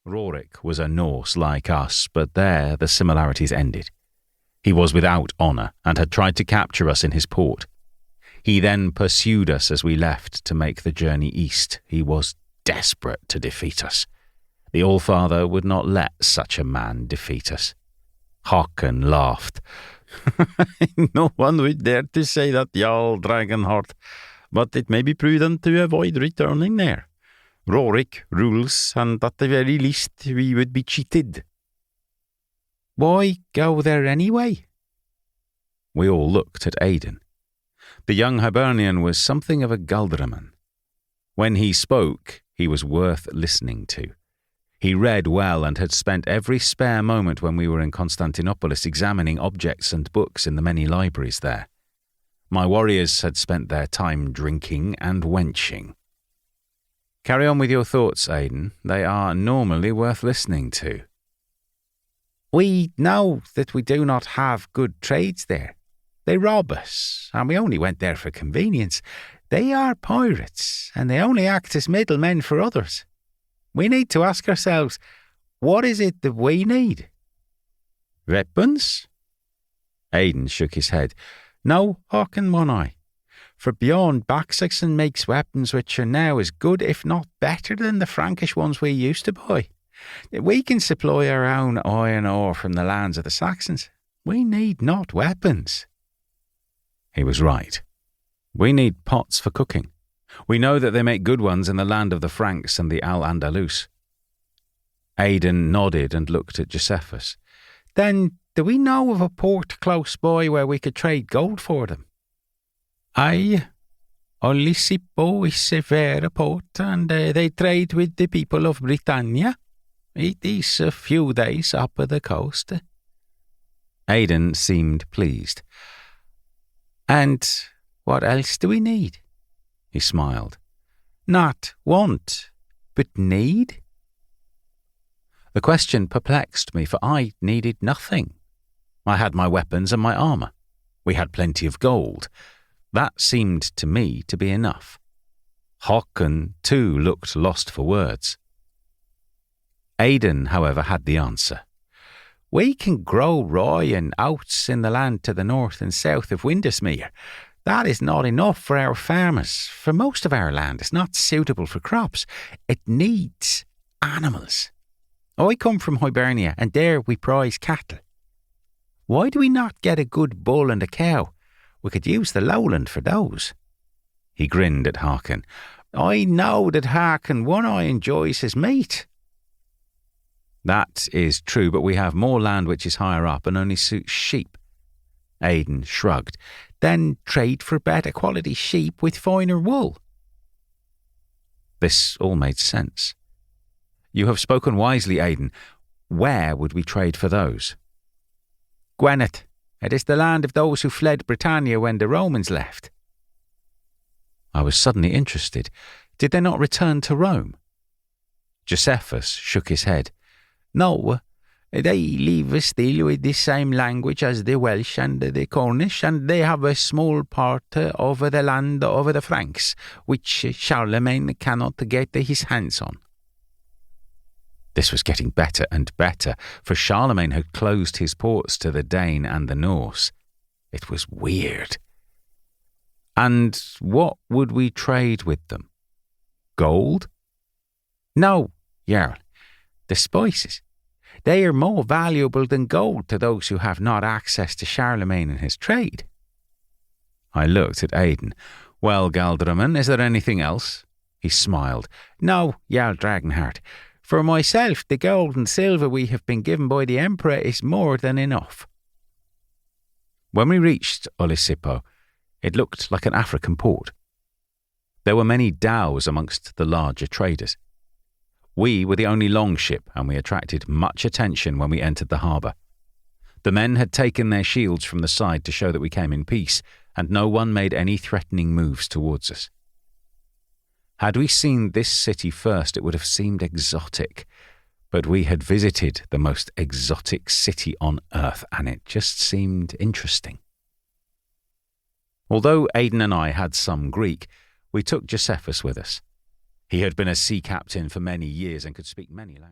Rorik was a Norse like us, but there the similarities ended. He was without honour and had tried to capture us in his port. He then pursued us as we left to make the journey east. He was desperate to defeat us. The Allfather would not let such a man defeat us. Håkon laughed. No one would dare to say that, Jarl Dragonheart, but it may be prudent to avoid returning there. Rorik rules, and at the very least we would be cheated. Why go there anyway? We all looked at Aidan. The young Hibernian was something of a Galdraman. When he spoke, he was worth listening to. He read well and had spent every spare moment when we were in Constantinopolis examining objects and books in the many libraries there. My warriors had spent their time drinking and wenching. Carry on with your thoughts, Aidan. They are normally worth listening to. We know that we do not have good trades there. They rob us, and we only went there for convenience. They are pirates, and they only act as middlemen for others. We need to ask ourselves, what is it that we need? Weapons? Aidan shook his head. No, Håkon, one eye. For Bjorn Baxaxon makes weapons which are now as good, if not better, than the Frankish ones we used to buy. We can supply our own iron ore from the lands of the Saxons. We need not weapons. He was right. We need pots for cooking. We know that they make good ones in the land of the Franks and the Al-Andalus. Aidan nodded and looked at Josephus. Then, do we know of a port close by where we could trade gold for them? Aye, Olisipo is a fair port, and they trade with the people of Britannia. It is a few days up the coast. Aidan seemed pleased. And what else do we need? He smiled. Not want, but need? The question perplexed me, for I needed nothing. I had my weapons and my armour. We had plenty of gold. That seemed to me to be enough. Håkon, too, looked lost for words. Aidan, however, had the answer. We can grow rye and oats in the land to the north and south of Windesmere. That is not enough for our farmers, for most of our land is not suitable for crops. It needs animals. I come from Hibernia, and there we prize cattle. Why do we not get a good bull and a cow? We could use the lowland for those. He grinned at Håkon. I know that Håkon One-Eye enjoys his meat. That is true, but we have more land which is higher up and only suits sheep. Aidan shrugged. Then trade for better quality sheep with finer wool. This all made sense. You have spoken wisely, Aidan. Where would we trade for those? Gweneth. It is the land of those who fled Britannia when the Romans left. I was suddenly interested. Did they not return to Rome? Josephus shook his head. No, they live still with the same language as the Welsh and the Cornish, and they have a small part of the land of the Franks, which Charlemagne cannot get his hands on. This was getting better and better, for Charlemagne had closed his ports to the Dane and the Norse. It was weird. And what would we trade with them? Gold? No, Jarl. The spices. They are more valuable than gold to those who have not access to Charlemagne and his trade. I looked at Aidan. Well, Galdraman, is there anything else? He smiled. No, Jarl Dragonheart. For myself, the gold and silver we have been given by the Emperor is more than enough. When we reached Olisipo, it looked like an African port. There were many dhows amongst the larger traders. We were the only longship, and we attracted much attention when we entered the harbour. The men had taken their shields from the side to show that we came in peace, and no one made any threatening moves towards us. Had we seen this city first, it would have seemed exotic, but we had visited the most exotic city on earth, and it just seemed interesting. Although Aidan and I had some Greek, we took Josephus with us. He had been a sea captain for many years and could speak many languages.